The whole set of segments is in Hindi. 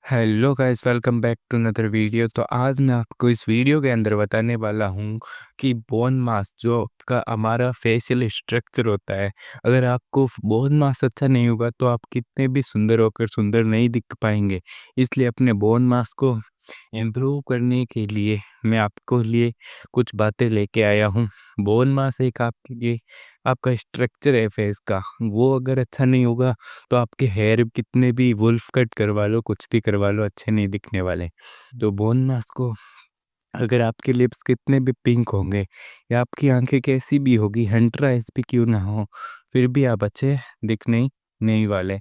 Hello guys, welcome back to another video. तो आज मैं आपको इस वीडियो के अंदर बताने वाला हूँ कि बोन मास जो का हमारा फेशियल स्ट्रक्चर होता है, अगर आपको बोन मास अच्छा नहीं होगा तो आप कितने भी सुंदर होकर सुंदर नहीं दिख पाएंगे। इसलिए अपने बोन मास को इम्प्रूव करने के लिए मैं आपको लिए कुछ बातें लेके आया हूँ। बोन मास एक आपके लिए आपका स्ट्रक्चर है फेस का, वो अगर अच्छा नहीं होगा तो आपके हेयर कितने भी वुल्फ कट करवा लो, कुछ भी करवा लो, अच्छे नहीं दिखने वाले। तो बोन मास्क को अगर आपके लिप्स कितने भी पिंक होंगे या आपकी आंखें कैसी भी होगी, हंटर आइज भी क्यों ना हो, फिर भी आप अच्छे दिखने नहीं वाले।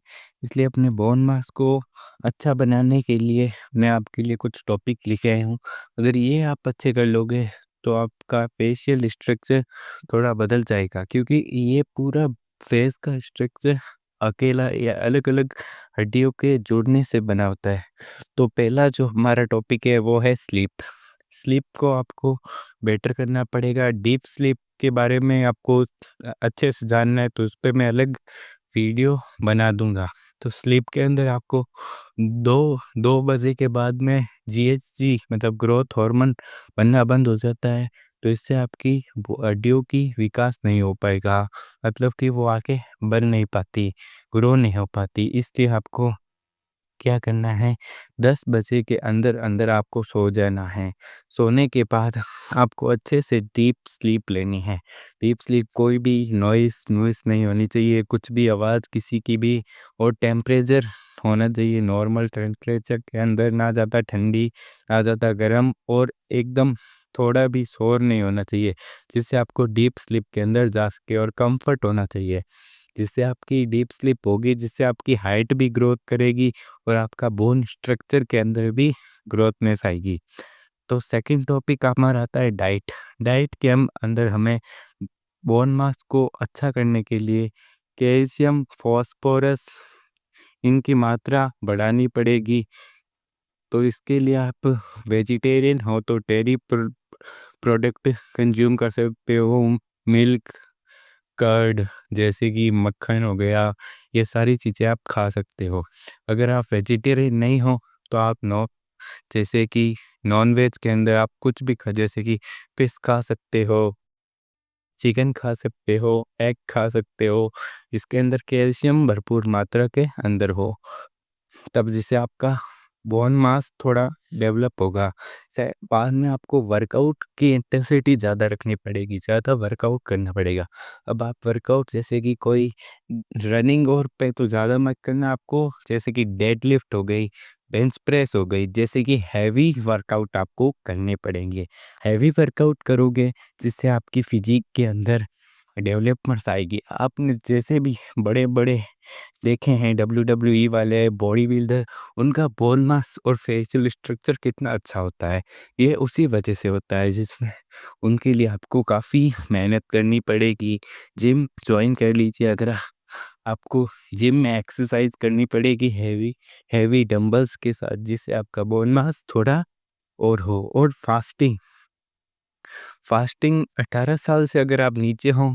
इसलिए अपने बोन मास्क को अच्छा बनाने के लिए मैं आपके लिए कुछ टॉपिक लेके आया हूँ। अगर ये आप अच्छे कर लोगे तो आपका फेशियल स्ट्रक्चर थोड़ा बदल जाएगा, क्योंकि ये पूरा फेस का स्ट्रक्चर अकेला या अलग अलग हड्डियों के जुड़ने से बना होता है। तो पहला जो हमारा टॉपिक है वो है स्लीप। स्लीप को आपको बेटर करना पड़ेगा। डीप स्लीप के बारे में आपको अच्छे से जानना है तो उस पर मैं अलग वीडियो बना दूंगा। तो स्लीप के अंदर आपको दो दो बजे के बाद में जीएचजी मतलब ग्रोथ हार्मोन बनना बंद हो जाता है। तो इससे आपकी हड्डियों की विकास नहीं हो पाएगा, मतलब कि वो आगे बढ़ नहीं पाती, ग्रो नहीं हो पाती। इसलिए आपको क्या करना है, 10 बजे के अंदर अंदर आपको सो जाना है। सोने के बाद आपको अच्छे से डीप स्लीप लेनी है। डीप स्लीप कोई भी नॉइस नॉइस नहीं होनी चाहिए, कुछ भी आवाज़ किसी की भी, और टेम्परेचर होना चाहिए नॉर्मल टेम्परेचर के अंदर, ना ज़्यादा ठंडी ना ज़्यादा गर्म, और एकदम थोड़ा भी शोर नहीं होना चाहिए, जिससे आपको डीप स्लीप के अंदर जा सके। और कंफर्ट होना चाहिए, जिससे आपकी डीप स्लीप होगी, जिससे आपकी हाइट भी ग्रोथ करेगी और आपका बोन स्ट्रक्चर के अंदर भी ग्रोथनेस आएगी। तो सेकंड टॉपिक हमारा आता है डाइट। डाइट के हम अंदर हमें बोन मास को अच्छा करने के लिए कैल्शियम, फास्फोरस, इनकी मात्रा बढ़ानी पड़ेगी। तो इसके लिए आप वेजिटेरियन हो तो डेयरी प्रोडक्ट कंज्यूम कर सकते हो। मिल्क, कर्ड, जैसे कि मक्खन हो गया, ये सारी चीज़ें आप खा सकते हो। अगर आप वेजिटेरियन नहीं हो तो आप जैसे कि नॉन वेज के अंदर आप कुछ भी जैसे कि फिश खा सकते हो, चिकन खा सकते हो, एग खा सकते हो। इसके अंदर कैल्शियम भरपूर मात्रा के अंदर हो, तब जिससे आपका बोन मास थोड़ा डेवलप होगा। बाद में आपको वर्कआउट की इंटेंसिटी ज़्यादा रखनी पड़ेगी, ज़्यादा वर्कआउट करना पड़ेगा। अब आप वर्कआउट जैसे कि कोई रनिंग और पे तो ज़्यादा मत करना आपको, जैसे कि डेड लिफ्ट हो गई, बेंच प्रेस हो गई, जैसे कि हैवी वर्कआउट आपको करने पड़ेंगे। हैवी वर्कआउट करोगे जिससे आपकी फिजिक के अंदर डेवलपमेंट आएगी। आपने जैसे भी बड़े बड़े देखे हैं WWE वाले बॉडी बिल्डर, उनका बोन मास और फेशियल स्ट्रक्चर कितना अच्छा होता है, ये उसी वजह से होता है, जिसमें उनके लिए आपको काफ़ी मेहनत करनी पड़ेगी। जिम ज्वाइन कर लीजिए, अगर आपको जिम में एक्सरसाइज करनी पड़ेगी हैवी हैवी डंबल्स के साथ, जिससे आपका बोन मास थोड़ा और हो। और फास्टिंग फास्टिंग 18 साल से अगर आप नीचे हों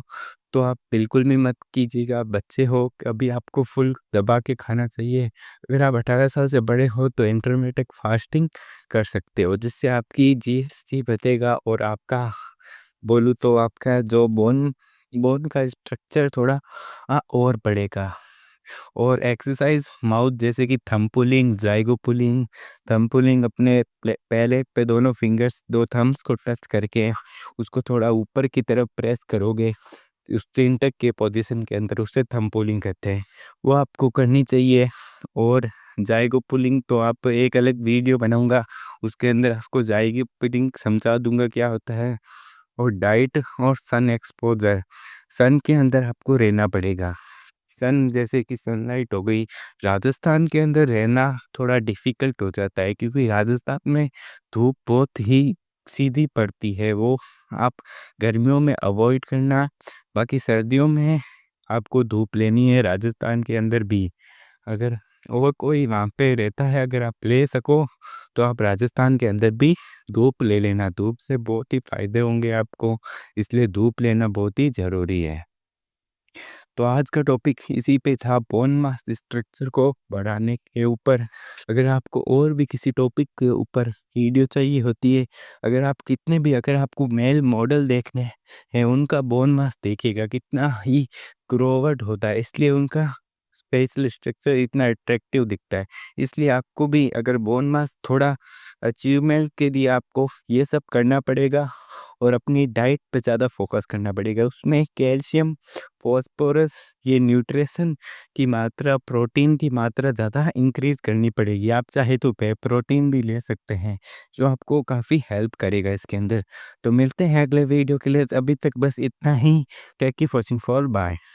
तो आप बिल्कुल भी मत कीजिएगा। बच्चे हो अभी आपको फुल दबा के खाना चाहिए। अगर आप 18 साल से बड़े हो तो इंटरमिटेंट फास्टिंग कर सकते हो, जिससे आपकी जीएसटी बचेगा और आपका बोलूँ तो आपका जो बोन बोन का स्ट्रक्चर थोड़ा और बढ़ेगा। और एक्सरसाइज माउथ जैसे कि thumb pulling, zygote pulling. Thumb pulling अपने पहले पे दोनों फिंगर्स, दो थम्स को टच करके उसको थोड़ा ऊपर की तरफ प्रेस करोगे, उस चेन तक के पोजीशन के अंदर, उससे थंब पुलिंग कहते हैं, वो आपको करनी चाहिए। और जाइगो पुलिंग तो आप एक अलग वीडियो बनाऊंगा, उसके अंदर आपको जाइगो पुलिंग समझा दूंगा क्या होता है। और डाइट और सन एक्सपोजर, सन के अंदर आपको रहना पड़ेगा। सन जैसे कि सनलाइट हो गई, राजस्थान के अंदर रहना थोड़ा डिफ़िकल्ट हो जाता है, क्योंकि राजस्थान में धूप बहुत ही सीधी पड़ती है, वो आप गर्मियों में अवॉइड करना। बाकी सर्दियों में आपको धूप लेनी है राजस्थान के अंदर भी। अगर और कोई वहाँ पे रहता है, अगर आप ले सको तो आप राजस्थान के अंदर भी धूप ले लेना। धूप से बहुत ही फ़ायदे होंगे आपको, इसलिए धूप लेना बहुत ही ज़रूरी है। तो आज का टॉपिक इसी पे था, बोन मास स्ट्रक्चर को बढ़ाने के ऊपर। अगर आपको और भी किसी टॉपिक के ऊपर वीडियो चाहिए होती है, अगर आपको मेल मॉडल देखने हैं, उनका बोन मास देखिएगा कितना ही ग्रोवर्ड होता है, इसलिए उनका फेशियल स्ट्रक्चर इतना अट्रैक्टिव दिखता है। इसलिए आपको भी अगर बोन मास थोड़ा अचीवमेंट के लिए आपको ये सब करना पड़ेगा और अपनी डाइट पे ज़्यादा फोकस करना पड़ेगा। उसमें कैल्शियम, फॉस्फोरस, ये न्यूट्रिशन की मात्रा, प्रोटीन की मात्रा ज़्यादा इंक्रीज़ करनी पड़ेगी। आप चाहे तो पे प्रोटीन भी ले सकते हैं, जो आपको काफ़ी हेल्प करेगा इसके अंदर। तो मिलते हैं अगले वीडियो के लिए, अभी तक बस इतना ही। Thank you for watching, for bye.